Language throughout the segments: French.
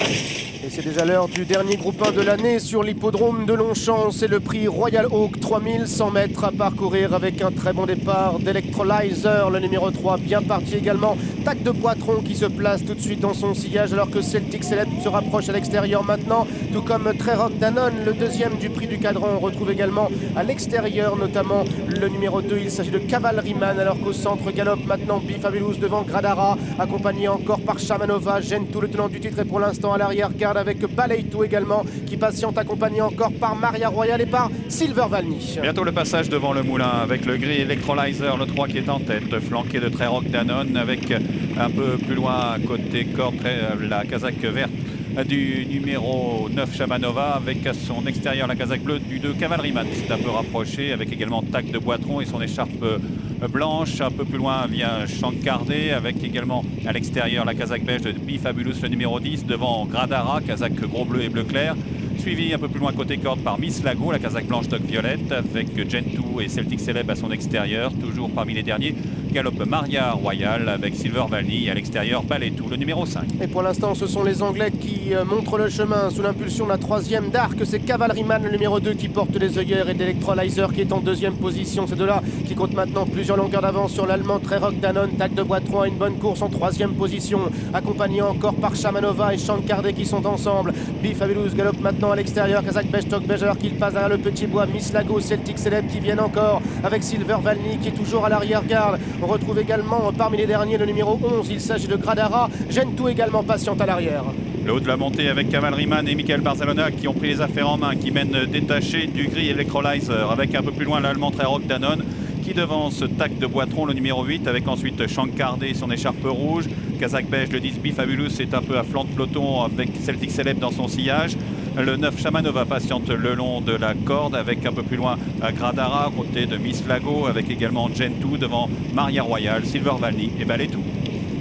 Et c'est déjà l'heure du dernier groupe 1 de l'année sur l'hippodrome de Longchamp. C'est le prix Royal Oak, 3100 mètres à parcourir avec un très bon départ d'Electrolyzer, le numéro 3, bien parti également. Tac de Poitron qui se place tout de suite dans son sillage alors que Celtic Celeb se rapproche à l'extérieur maintenant, tout comme Treyrock Danone, le deuxième du prix du cadran. On retrouve également à l'extérieur notamment le numéro 2, il s'agit de Cavalryman, alors qu'au centre galope maintenant Bifabulous devant Gradara, accompagné encore par Shamanova. Gentoo, le tenant du titre, est pour l'instant à l'arrière-garde avec Baleitou également qui patiente, accompagné encore par Maria Royal et par Silver Valny. Bientôt le passage devant le moulin avec le gris Electrolyzer, le 3 qui est en tête, flanqué de Treyrock Danone avec un peu plus loin côté corde la casaque verte du numéro 9 Shamanova avec à son extérieur la casaque bleue du 2 Cavalryman qui s'est un peu rapproché avec également Tac de Poitron et son écharpe blanche. Un peu plus loin vient Chancardé avec également à l'extérieur la casaque beige de Bifabulous, le numéro 10, devant Gradara, casaque gros bleu et bleu clair. Suivi un peu plus loin côté corde par Miss Lago, la casaque blanche toque violette, avec Gentoo et Celtic Celeb à son extérieur. Toujours parmi les derniers, galope Maria Royal avec Silver Valny à l'extérieur, Baleitou, le numéro 5. Et pour l'instant, ce sont les Anglais qui montrent le chemin sous l'impulsion de la troisième d'Arc. C'est Cavalryman, le numéro 2, qui porte les œillères, et d'Electrolyzer qui est en deuxième position. Ces deux-là qui comptent maintenant plusieurs longueurs d'avance sur l'Allemand Treyrock Danone. Tac de Poitron a une bonne course en troisième position, accompagné encore par Shamanova et Chancardé qui sont ensemble. Bifabulous galope maintenant à l'extérieur, casaque beige toque beige alors qu'il passe derrière le petit bois. Miss Lago, Celtic Celeb qui viennent encore avec Silver Valny qui est toujours à l'arrière-garde. On retrouve également parmi les derniers le numéro 11, il s'agit de Gradara. Gentoo également patiente à l'arrière. Le haut de la montée avec Cavalryman et Michael Barzalona qui ont pris les affaires en main, qui mènent détaché du gris Electrolyzer avec un peu plus loin l'Allemand Treyrock Danone qui devance Tac de Poitron, le numéro 8, avec ensuite Chancardé, son écharpe rouge. Casaque beige, le 10 Bifabulous est un peu à flanc de peloton avec Celtic Celeb dans son sillage. Le 9 Shamanova patiente le long de la corde avec un peu plus loin Gradara, côté de Miss Lago, avec également Gentoo devant Maria Royal, Silver Valny et Baleitou.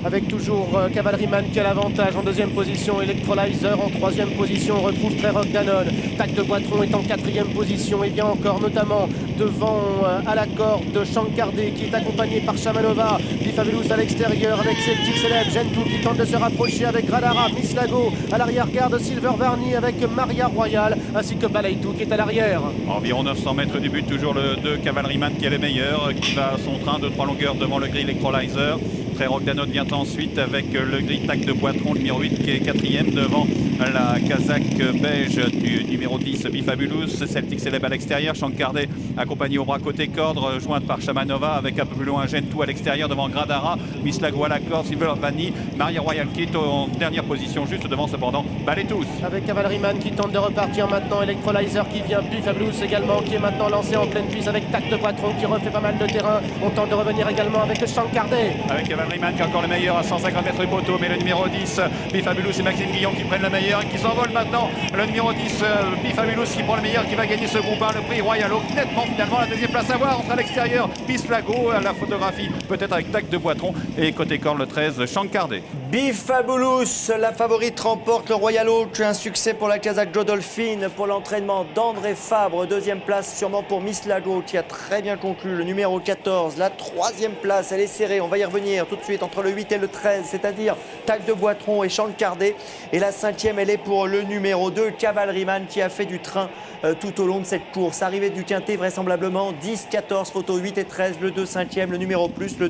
Avec toujours Cavalryman qui a l'avantage en deuxième position, Electrolyzer en troisième position, on retrouve Treyrock Danone. Tac de Poitron est en quatrième position et bien encore notamment devant à la corde Chancardé qui est accompagné par Shamanova. Bifabulous à l'extérieur avec Celtic Celeb, Gentoo qui tente de se rapprocher avec Gradara, Miss Lago à l'arrière-garde, Silver Valny avec Maria Royal ainsi que Baleitou qui est à l'arrière. Environ 900 mètres du but, toujours le 2 Cavalryman qui est le meilleur, qui va à son train de 3 longueurs devant le gris Electrolyzer. Treyrock Danone vient ensuite avec le gris Tac de Poitron, le numéro 8 qui est quatrième devant la casaque beige du numéro 10 Bifabulous. Celtic Celeb à l'extérieur, Chancardé accompagné au bras côté corde, jointe par Shamanova avec un peu plus loin Gentoo à l'extérieur devant Gradara, Miss Lago à la corde, Silver Valny, Maria Royal qui est en dernière position juste devant cependant Baleitou. Avec Cavalryman qui tente de repartir maintenant, Electrolyzer qui vient, Bifabulous également qui est maintenant lancé en pleine piste avec Tac de Poitron qui refait pas mal de terrain. On tente de revenir également avec Chancardé. Avec Cavalryman qui est encore le meilleur à 150 mètres du poteau, mais le numéro 10 Bifabulous et Maxime Guillon qui prennent le meilleur et qui s'envolent maintenant. Le numéro 10 Bifabulous qui prend le meilleur, qui va gagner ce groupe 1, le prix Royal Oak, nettement finalement. La deuxième place à voir entre à l'extérieur Miss Lago, à la photographie peut-être avec Tac de Poitron, et côté corde le 13 Chancardé. Bifabulous, la favorite, remporte le Royal Oak. Un succès pour la casaque Joe Dolphin pour l'entraînement d'André Fabre. Deuxième place sûrement pour Miss Lago qui a très bien conclu. Le numéro 14, la troisième place, elle est serrée. On va y revenir tout de suite entre le 8 et le 13, c'est-à-dire Tac de Poitron et Chancardé. Et la cinquième, elle est pour le numéro 2, Cavalryman, qui a fait du train tout au long de cette course. Arrivée du quintet vraisemblablement 10, 14, photo 8 et 13, le 2 cinquième, le numéro plus, le